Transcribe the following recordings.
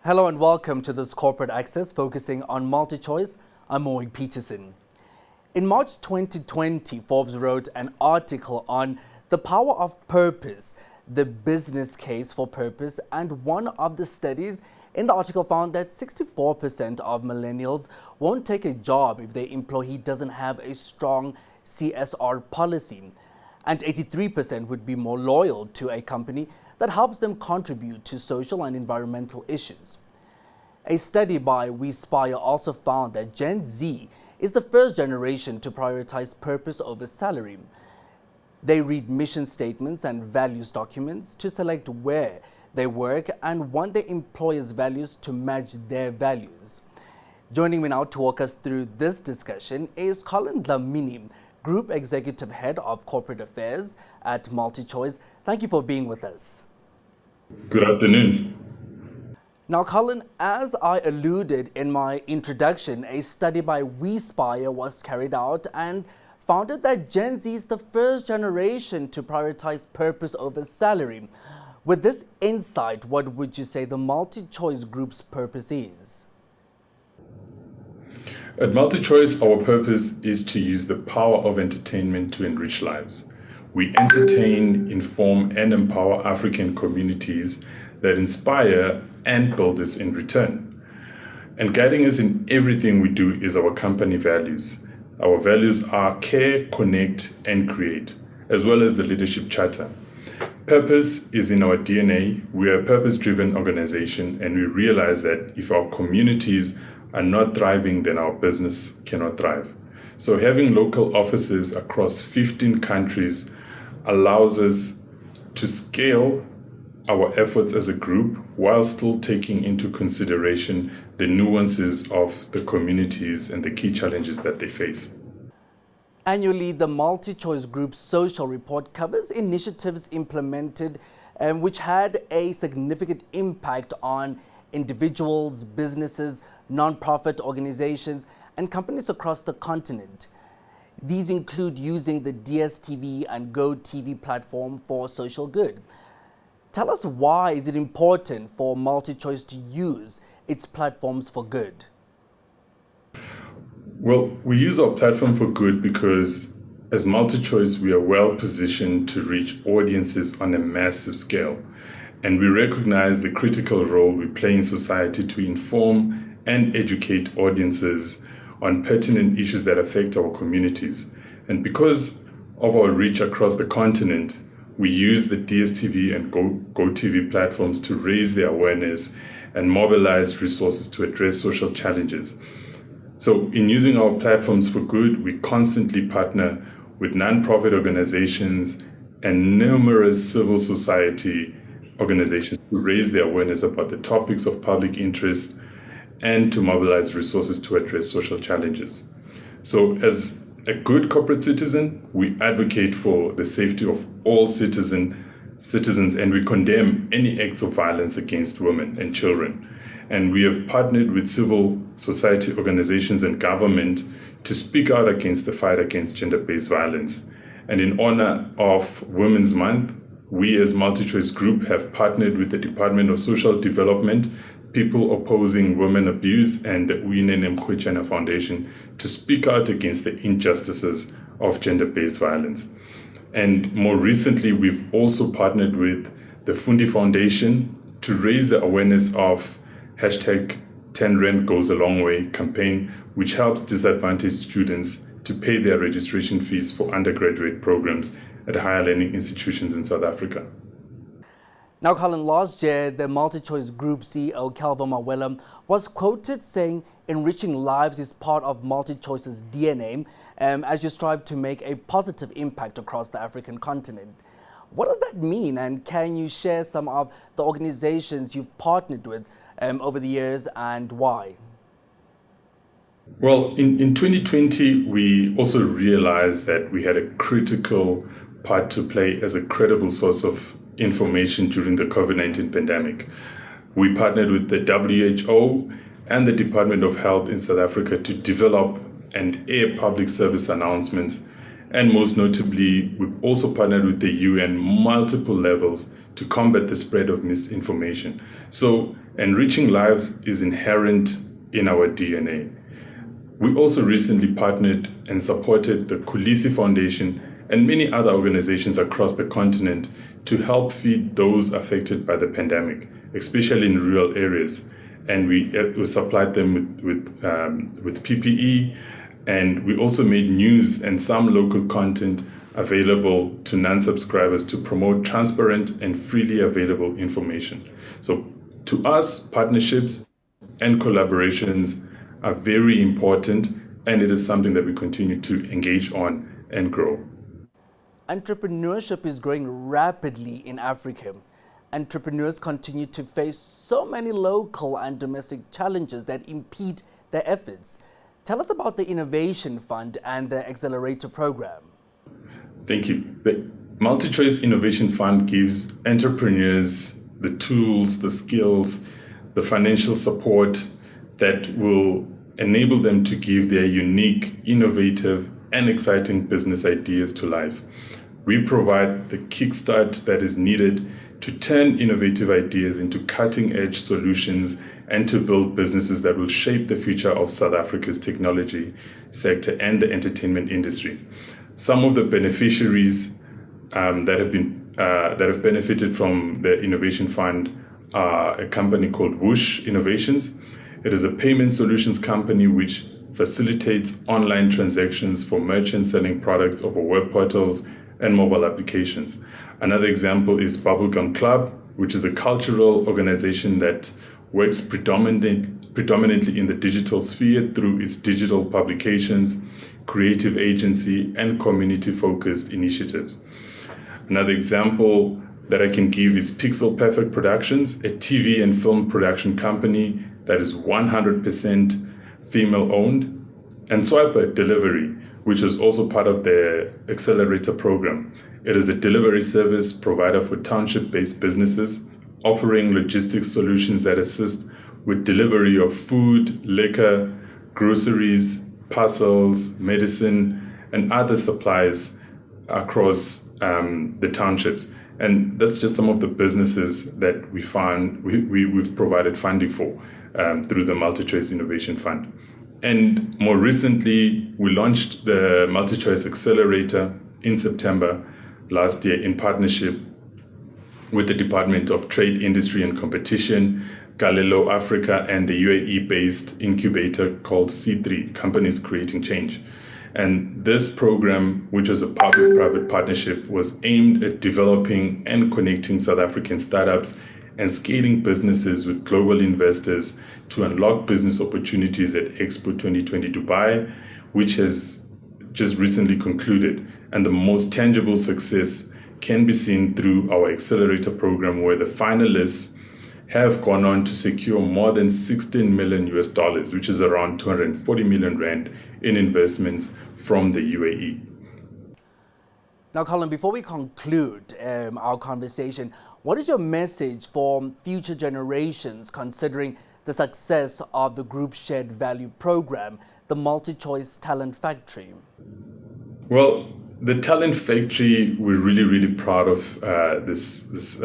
Hello and welcome to this Corporate Access focusing on MultiChoice. I'm Moy Peterson. In March 2020, Forbes wrote an article on the power of purpose, the business case for purpose, and one of the studies in the article found that 64% of millennials won't take a job if their employee doesn't have a strong CSR policy, and 83% would be more loyal to a company that helps them contribute to social and environmental issues. A study by WeSpire also found that Gen Z is the first generation to prioritize purpose over salary. They read mission statements and values documents to select where they work and want their employers' values to match their values. Joining me now to walk us through this discussion is Colin Dlamini, Group Executive Head of Corporate Affairs at MultiChoice. Thank you for being with us. Good afternoon. Now, Colin, as I alluded in my introduction, a study by WeSpire was carried out and found that Gen Z is the first generation to prioritize purpose over salary. With this insight, what would you say the MultiChoice Group's purpose is? At MultiChoice, our purpose is to use the power of entertainment to enrich lives. We entertain, inform, and empower African communities that inspire and build us in return. And guiding us in everything we do is our company values. Our values are care, connect, and create, as well as the leadership charter. Purpose is in our DNA. We are a purpose-driven organization, and we realize that if our communities are not thriving, then our business cannot thrive. So having local offices across 15 countries allows us to scale our efforts as a group while still taking into consideration the nuances of the communities and the key challenges that they face. Annually, the MultiChoice Group's social report covers initiatives implemented which had a significant impact on individuals, businesses, non-profit organizations, and companies across the continent. These include using the DSTV and GoTV platform for social good. Tell us, why is it important for MultiChoice to use its platforms for good? Well, we use our platform for good because as MultiChoice, we are well positioned to reach audiences on a massive scale. And we recognize the critical role we play in society to inform and educate audiences on pertinent issues that affect our communities. And because of our reach across the continent, we use the DSTV and GoTV platforms to raise their awareness and mobilize resources to address social challenges. So in using our platforms for good, we constantly partner with nonprofit organizations and numerous civil society organizations to raise their awareness about the topics of public interest and to mobilize resources to address social challenges. So as a good corporate citizen, we advocate for the safety of all citizens, and we condemn any acts of violence against women and children. And we have partnered with civil society organizations and government to speak out against the fight against gender-based violence. And in honor of Women's Month, we as MultiChoice Group have partnered with the Department of Social Development, People Opposing Women Abuse, and the Uyinene Foundation to speak out against the injustices of gender-based violence. And more recently, we've also partnered with the Fundi Foundation to raise the awareness of hashtag 10 Rand Goes a Long Way campaign, which helps disadvantaged students to pay their registration fees for undergraduate programs at higher learning institutions in South Africa. Now, Colin, last year, the MultiChoice Group CEO, Calvo Mawela, was quoted saying, "Enriching lives is part of MultiChoice's DNA as you strive to make a positive impact across the African continent." What does that mean? And can you share some of the organizations you've partnered with over the years and why? Well, in 2020, we also realized that we had a critical part to play as a credible source of information during the COVID-19 pandemic. We partnered with the WHO and the Department of Health in South Africa to develop and air public service announcements. And most notably, we've also partnered with the UN multiple levels to combat the spread of misinformation. So Enriching lives is inherent in our DNA. We also recently partnered and supported the Kulisi Foundation and many other organizations across the continent to help feed those affected by the pandemic, especially in rural areas. And we supplied them with PPE, and we also made news and some local content available to non-subscribers to promote transparent and freely available information. So to us, partnerships and collaborations are very important, and it is something that we continue to engage on and grow. Entrepreneurship is growing rapidly in Africa. Entrepreneurs continue to face so many local and domestic challenges that impede their efforts. Tell us about the Innovation Fund and the Accelerator Program. Thank you. The MultiChoice Innovation Fund gives entrepreneurs the tools, the skills, the financial support that will enable them to give their unique, innovative, and exciting business ideas to life. We provide the kickstart that is needed to turn innovative ideas into cutting-edge solutions and to build businesses that will shape the future of South Africa's technology sector and the entertainment industry. Some of the beneficiaries that have benefited from the Innovation Fund are a company called Whoosh Innovations. It is a payment solutions company which facilitates online transactions for merchants selling products over web portals and mobile applications. Another example is Bubblegum Club, which is a cultural organization that works predominantly in the digital sphere through its digital publications, creative agency, and community-focused initiatives. Another example that I can give is Pixel Perfect Productions, a TV and film production company that is 100% female-owned, and Swiper Delivery, which is also part of the Accelerator program. It is a delivery service provider for township-based businesses, offering logistics solutions that assist with delivery of food, liquor, groceries, parcels, medicine, and other supplies across the townships. And that's just some of the businesses that we've provided funding for through the MultiChoice Innovation Fund. And more recently, we launched the MultiChoice Accelerator in September last year in partnership with the Department of Trade, Industry and Competition, Galileo Africa, and the UAE-based incubator called C3, Companies Creating Change. And this program, which was a public-private partnership, was aimed at developing and connecting South African startups and scaling businesses with global investors to unlock business opportunities at Expo 2020 Dubai, which has just recently concluded. And the most tangible success can be seen through our Accelerator program, where the finalists have gone on to secure more than $16 million, which is around 240 million rand in investments from the UAE. Now, Colin, before we conclude our conversation, what is your message for future generations considering the success of the Group Shared Value program, the MultiChoice Talent Factory? Well, the Talent Factory, we're really, really proud of this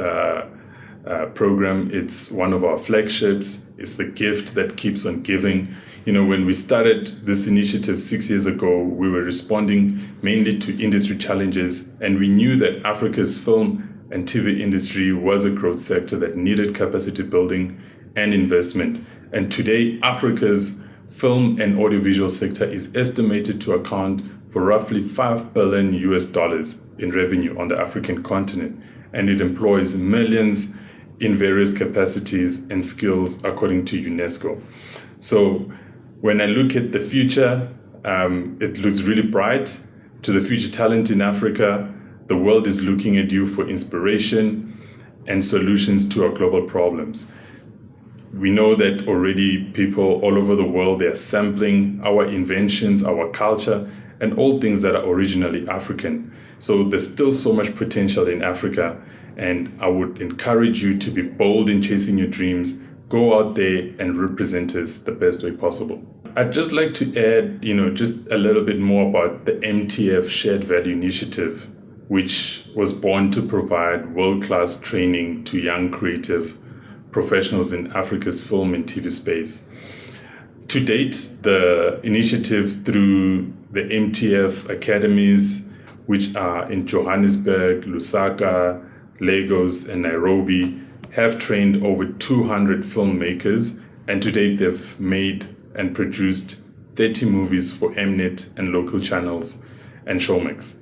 program. It's one of our flagships. It's the gift that keeps on giving. You know, when we started this initiative 6 years ago, we were responding mainly to industry challenges, and we knew that Africa's film and TV industry was a growth sector that needed capacity building and investment. And today, Africa's film and audiovisual sector is estimated to account for roughly $5 billion in revenue on the African continent, and it employs millions in various capacities and skills according to UNESCO. So when I look at the future, it looks really bright. To the future talent in Africa, the world is looking at you for inspiration and solutions to our global problems. We know that already people all over the world, they are sampling our inventions, our culture, and all things that are originally African. So there's still so much potential in Africa, and I would encourage you to be bold in chasing your dreams. Go out there and represent us the best way possible. I'd just like to add, just a little bit more about the MTF Shared Value Initiative, which was born to provide world-class training to young creative professionals in Africa's film and TV space. To date, the initiative through the MTF academies, which are in Johannesburg, Lusaka, Lagos, and Nairobi, have trained over 200 filmmakers, and to date they've made and produced 30 movies for Mnet and local channels and Showmax.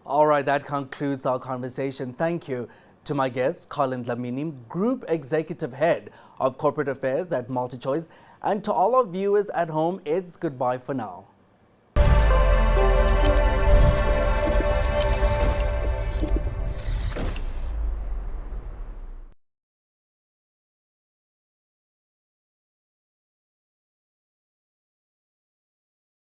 All right, that concludes our conversation. Thank you to my guest, Colin Dlamini, Group Executive Head of Corporate Affairs at MultiChoice, and to all our viewers at home, it's goodbye for now.